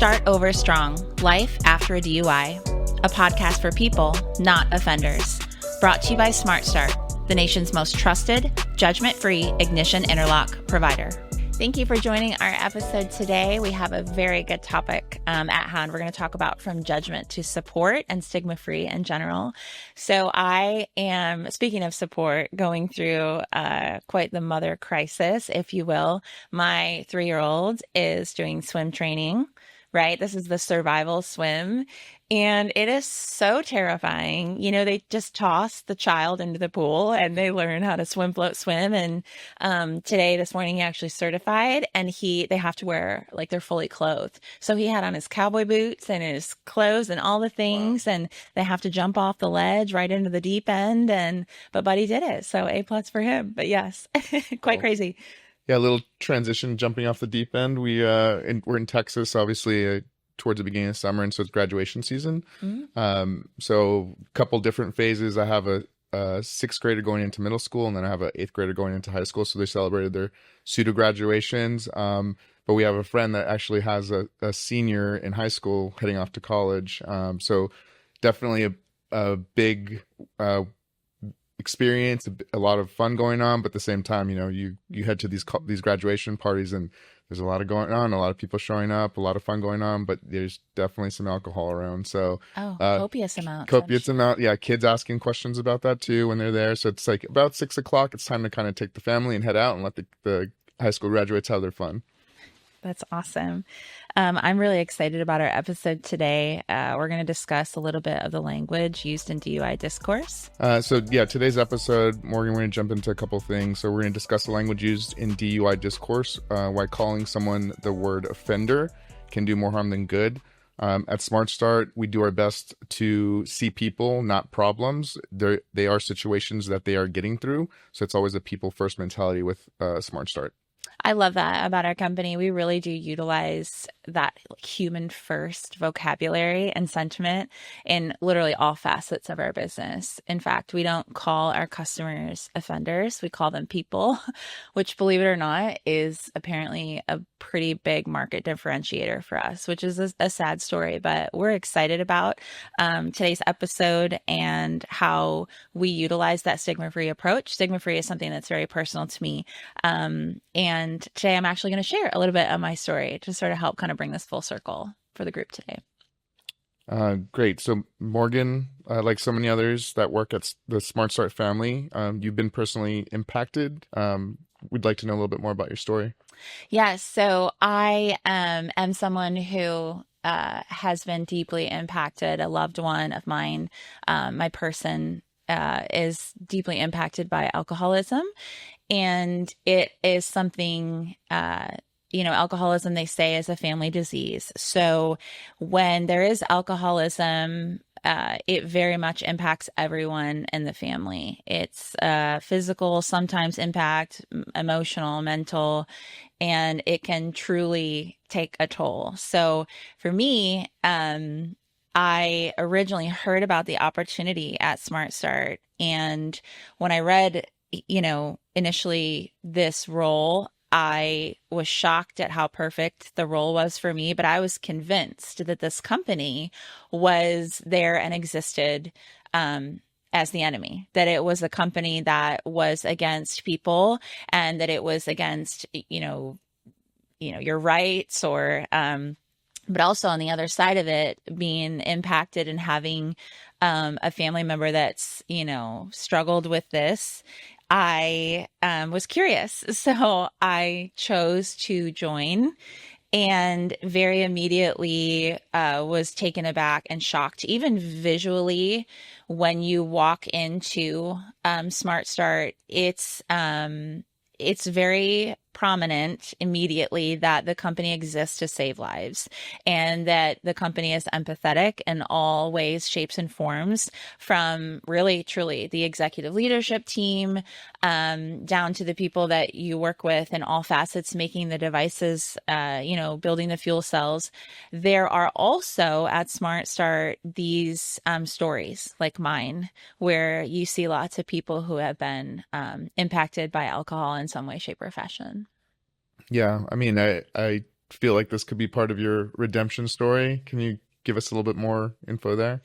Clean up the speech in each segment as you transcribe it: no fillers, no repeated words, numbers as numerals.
Start Over Strong, Life After a DUI, a podcast for people, not offenders. Brought to you by Smart Start, the nation's most trusted, judgment-free ignition interlock provider. Thank you for joining our episode today. We have a very good topic at hand. We're going to talk about from judgment to support and stigma-free in general. So I am, speaking of support, going through quite the mother crisis, if you will. My 3-year-old is doing swim training, right? This is the survival swim. And it is so terrifying. You know, they just toss the child into the pool and they learn how to swim, float, swim. And this morning, he actually certified, and they have to wear, like, they're fully clothed. So he had on his cowboy boots and his clothes and all the things. Wow. And they have to jump off the ledge right into the deep end. But Buddy did it. So A+ for him. But yes, quite crazy. Yeah, a little transition jumping off the deep end. We're in Texas, obviously, towards the beginning of summer, and so it's graduation season. Mm-hmm. So a couple different phases. I have a 6th grader going into middle school, and then I have an 8th grader going into high school. So they celebrated their pseudo graduations. But we have a friend that actually has a senior in high school heading off to college. So definitely a big experience, a lot of fun going on, but at the same time, you know, you head to these graduation parties and there's a lot of going on, a lot of people showing up, a lot of fun going on, but there's definitely some alcohol around. So copious amount. Yeah, kids asking questions about that too when they're there. So it's like about 6 o'clock, it's time to kind of take the family and head out and let the high school graduates have their fun. That's awesome. I'm really excited about our episode today. We're going to discuss a little bit of the language used in DUI discourse. Today's episode, Morgan, we're going to jump into a couple things. So we're going to discuss the language used in DUI discourse, why calling someone the word offender can do more harm than good. At Smart Start, we do our best to see people, not problems. They are situations that they are getting through. So it's always a people first mentality with Smart Start. I love that about our company. We really do utilize that human first vocabulary and sentiment in literally all facets of our business. In fact, we don't call our customers offenders. We call them people, which, believe it or not, is apparently a pretty big market differentiator for us, which is a sad story. But we're excited about today's episode and how we utilize that stigma-free approach. Stigma-free is something that's very personal to me. And today I'm actually going to share a little bit of my story to sort of help kind of bring this full circle for the group today. Great. So Morgan, like so many others that work at the Smart Start family, you've been personally impacted. We'd like to know a little bit more about your story. Yes. So I am someone who has been deeply impacted. A loved one of mine, my person, is deeply impacted by alcoholism. And it is something, alcoholism, they say, is a family disease. So when there is alcoholism, it very much impacts everyone in the family. It's physical, sometimes impact, emotional, mental, and it can truly take a toll. So for me, I originally heard about the opportunity at Smart Start. And when I read, initially this role, I was shocked at how perfect the role was for me, but I was convinced that this company was there and existed as the enemy, that it was a company that was against people and that it was against, your rights or, but also on the other side of it, being impacted and having a family member that's, struggled with this. I was curious. So I chose to join and very immediately was taken aback and shocked, even visually. When you walk into Smart Start, it's very prominent immediately that the company exists to save lives and that the company is empathetic in all ways, shapes, and forms, from really, truly the executive leadership team down to the people that you work with in all facets, making the devices, building the fuel cells. There are also at Smart Start these stories like mine, where you see lots of people who have been impacted by alcohol in some way, shape, or fashion. Yeah, I mean, I feel like this could be part of your redemption story. Can you give us a little bit more info there?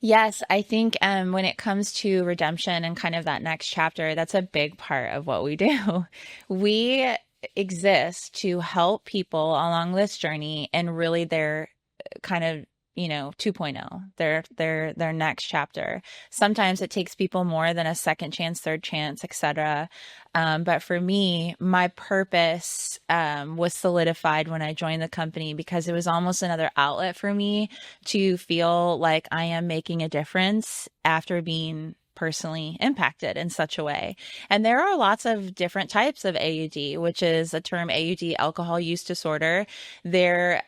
Yes, I think when it comes to redemption and kind of that next chapter, that's a big part of what we do. We exist to help people along this journey and really their kind of 2.0, their next chapter. Sometimes it takes people more than a second chance, third chance, etc. But for me, my purpose was solidified when I joined the company, because it was almost another outlet for me to feel like I am making a difference after being personally impacted in such a way. And there are lots of different types of AUD, which is a term, AUD, alcohol use disorder. There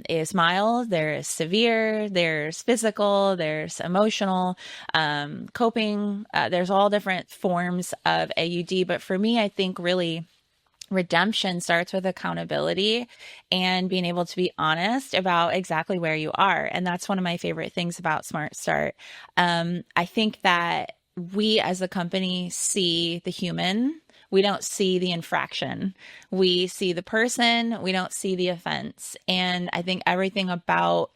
is mild, there is severe, there's physical, there's emotional, coping. There's all different forms of AUD. But for me, I think really redemption starts with accountability and being able to be honest about exactly where you are. And that's one of my favorite things about Smart Start. I think that we as a company see the human. We don't see the infraction. We see the person. We don't see the offense. And I think everything about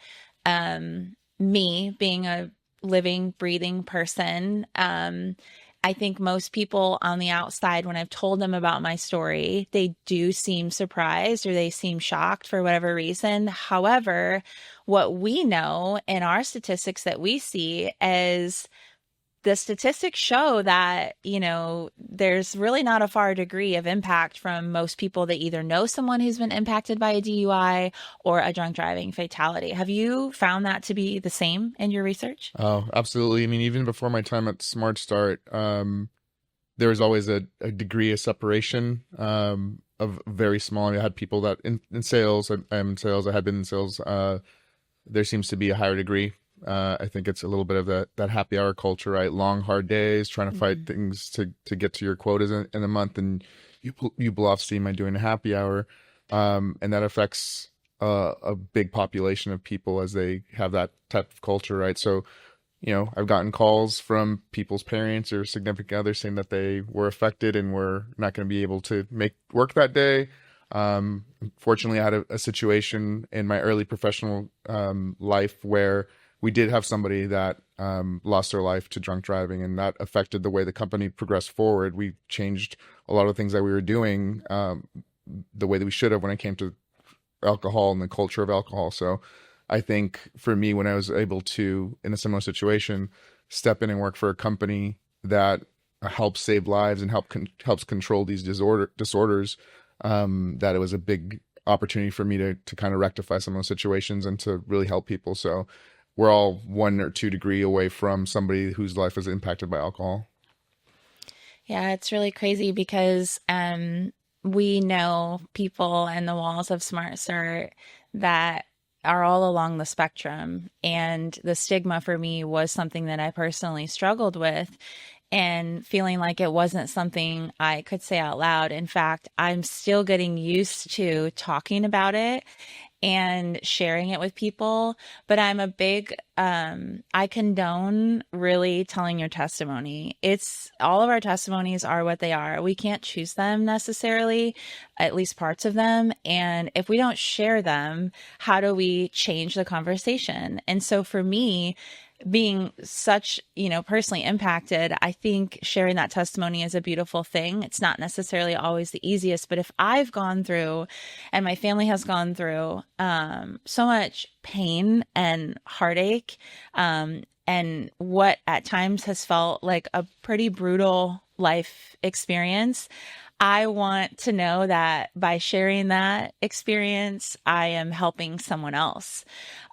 me being a living, breathing person, I think most people on the outside, when I've told them about my story, they do seem surprised or they seem shocked for whatever reason. However, what we know in our statistics that we see is the statistics show that, there's really not a far degree of impact from most people that either know someone who's been impacted by a DUI or a drunk driving fatality. Have you found that to be the same in your research? Oh, absolutely. I mean, even before my time at Smart Start, there was always a degree of separation, of very small. I had people that in sales, I'm in sales, I had been in sales. There seems to be a higher degree. I think it's a little bit of that happy hour culture, right? Long, hard days, trying to fight things to get to your quotas in a month, and you blow off steam by doing a happy hour, and that affects a big population of people as they have that type of culture, right? So, I've gotten calls from people's parents or significant others saying that they were affected and were not going to be able to make work that day. Fortunately, I had a situation in my early professional life where we did have somebody that lost their life to drunk driving, and that affected the way the company progressed forward. We changed a lot of things that we were doing the way that we should have when it came to alcohol and the culture of alcohol. So I think for me, when I was able to, in a similar situation, step in and work for a company that helps save lives and helps control these disorders, that it was a big opportunity for me to kind of rectify some of those situations and to really help people. So we're all 1 or 2 degree away from somebody whose life is impacted by alcohol. Yeah, it's really crazy because we know people in the walls of Smart Start that are all along the spectrum. And the stigma for me was something that I personally struggled with, and feeling like it wasn't something I could say out loud. In fact, I'm still getting used to talking about it and sharing it with people. But I'm a big, I condone really telling your testimony. It's all of our testimonies are what they are. We can't choose them necessarily, at least parts of them. And if we don't share them, how do we change the conversation? And so for me, being such, personally impacted, I think sharing that testimony is a beautiful thing. It's not necessarily always the easiest, but if I've gone through and my family has gone through so much pain and heartache, and what at times has felt like a pretty brutal life experience, I want to know that by sharing that experience, I am helping someone else.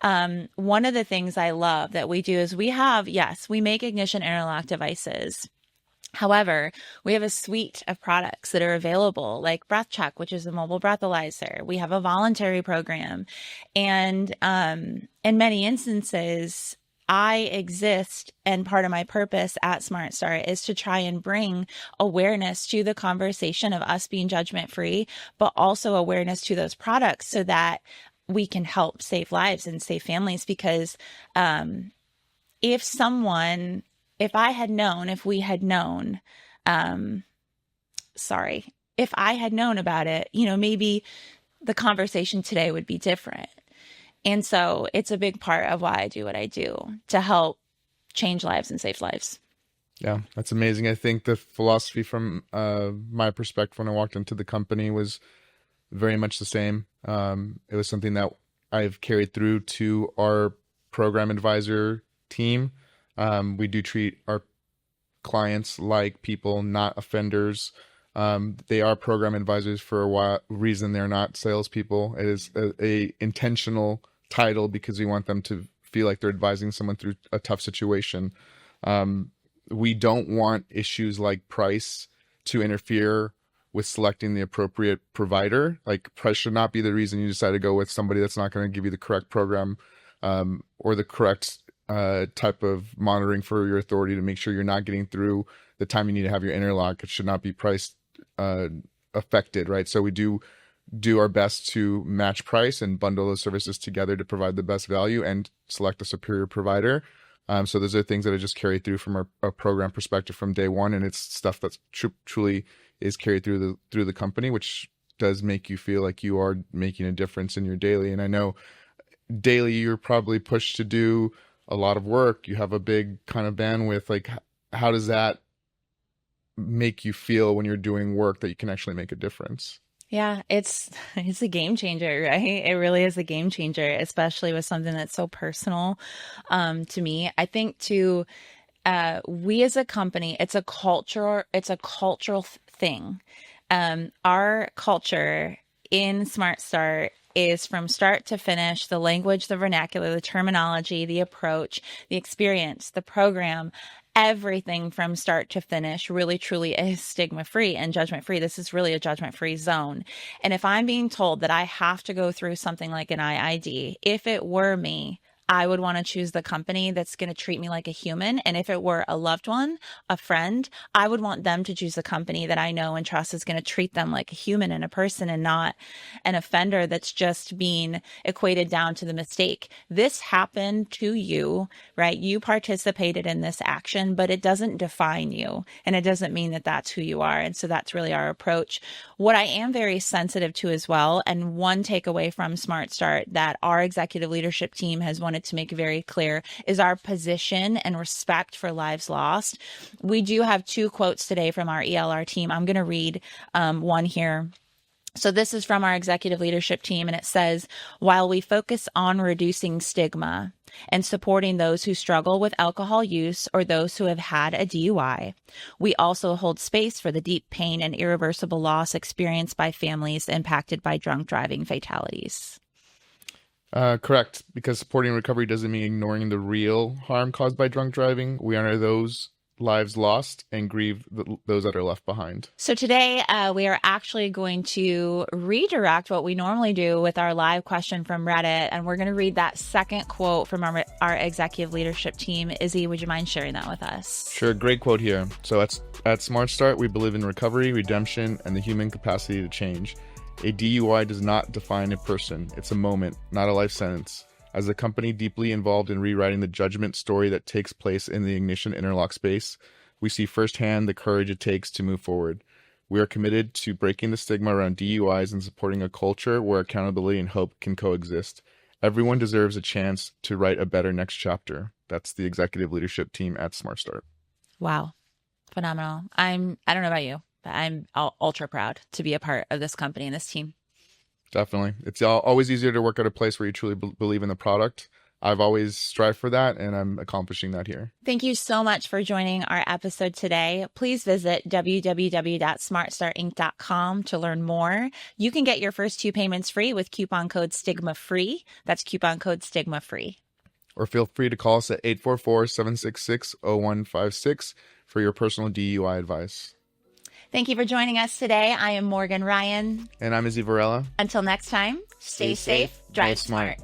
One of the things I love that we do is we make ignition interlock devices. However, we have a suite of products that are available, like Breath Check, which is a mobile breathalyzer. We have a voluntary program. And in many instances, I exist, and part of my purpose at Smart Start is to try and bring awareness to the conversation of us being judgment free, but also awareness to those products so that we can help save lives and save families. Because if I had known about it, maybe the conversation today would be different. And so it's a big part of why I do what I do, to help change lives and save lives. Yeah, that's amazing. I think the philosophy from my perspective when I walked into the company was very much the same. It was something that I've carried through to our program advisor team. We do treat our clients like people, not offenders. They are program advisors for a reason. They're not salespeople. It is a intentional title because we want them to feel like they're advising someone through a tough situation. We don't want issues like price to interfere with selecting the appropriate provider. Like, price should not be the reason you decide to go with somebody that's not going to give you the correct program or the correct type of monitoring for your authority to make sure you're not getting through the time you need to have your interlock. It should not be price affected, right? So we do our best to match price and bundle those services together to provide the best value and select a superior provider. So those are things that I just carried through from our program perspective from day one, and it's stuff that's truly is carried through the company, which does make you feel like you are making a difference in your daily. And I know daily you're probably pushed to do a lot of work. You have a big kind of bandwidth. Like, how does that make you feel when you're doing work that you can actually make a difference? Yeah, it's a game changer, right? It really is a game changer, especially with something that's so personal to me. I think too, we as a company, it's a cultural thing. Our culture in Smart Start is from start to finish, the language, the vernacular, the terminology, the approach, the experience, the program, everything from start to finish really truly is stigma free and judgment free. This is really a judgment free zone. And if I'm being told that I have to go through something like an IID, if it were me, I would want to choose the company that's going to treat me like a human. And if it were a loved one, a friend, I would want them to choose the company that I know and trust is going to treat them like a human and a person and not an offender that's just being equated down to the mistake. This happened to you, right? You participated in this action, but it doesn't define you. And it doesn't mean that that's who you are. And so that's really our approach. What I am very sensitive to as well, and one takeaway from Smart Start that our executive leadership team has wanted to make very clear, is our position and respect for lives lost. We do have 2 quotes today from our ELR team. I'm going to read one here. So this is from our executive leadership team, and it says, while we focus on reducing stigma and supporting those who struggle with alcohol use or those who have had a DUI, we also hold space for the deep pain and irreversible loss experienced by families impacted by drunk driving fatalities. Correct, because supporting recovery doesn't mean ignoring the real harm caused by drunk driving. We honor those lives lost and grieve those that are left behind. So today we are actually going to redirect what we normally do with our live question from Reddit, and we're going to read that second quote from our executive leadership team. Izzy, would you mind sharing that with us? Sure, great quote here. So at Smart Start, we believe in recovery, redemption, and the human capacity to change. A DUI does not define a person. It's a moment, not a life sentence. As a company deeply involved in rewriting the judgment story that takes place in the ignition interlock space, we see firsthand the courage it takes to move forward. We are committed to breaking the stigma around DUIs and supporting a culture where accountability and hope can coexist. Everyone deserves a chance to write a better next chapter. That's the executive leadership team at Smart Start. Wow. Phenomenal. I don't know about you, but I'm ultra proud to be a part of this company and this team. Definitely. It's always easier to work at a place where you truly believe in the product. I've always strived for that, and I'm accomplishing that here. Thank you so much for joining our episode today. Please visit www.smartstartinc.com to learn more. You can get your first 2 payments free with coupon code STIGMAFREE. That's coupon code STIGMAFREE. Or feel free to call us at 844-766-0156 for your personal DUI advice. Thank you for joining us today. I am Morgan Ryan. And I'm Izzy Varela. Until next time, stay safe, drive smart.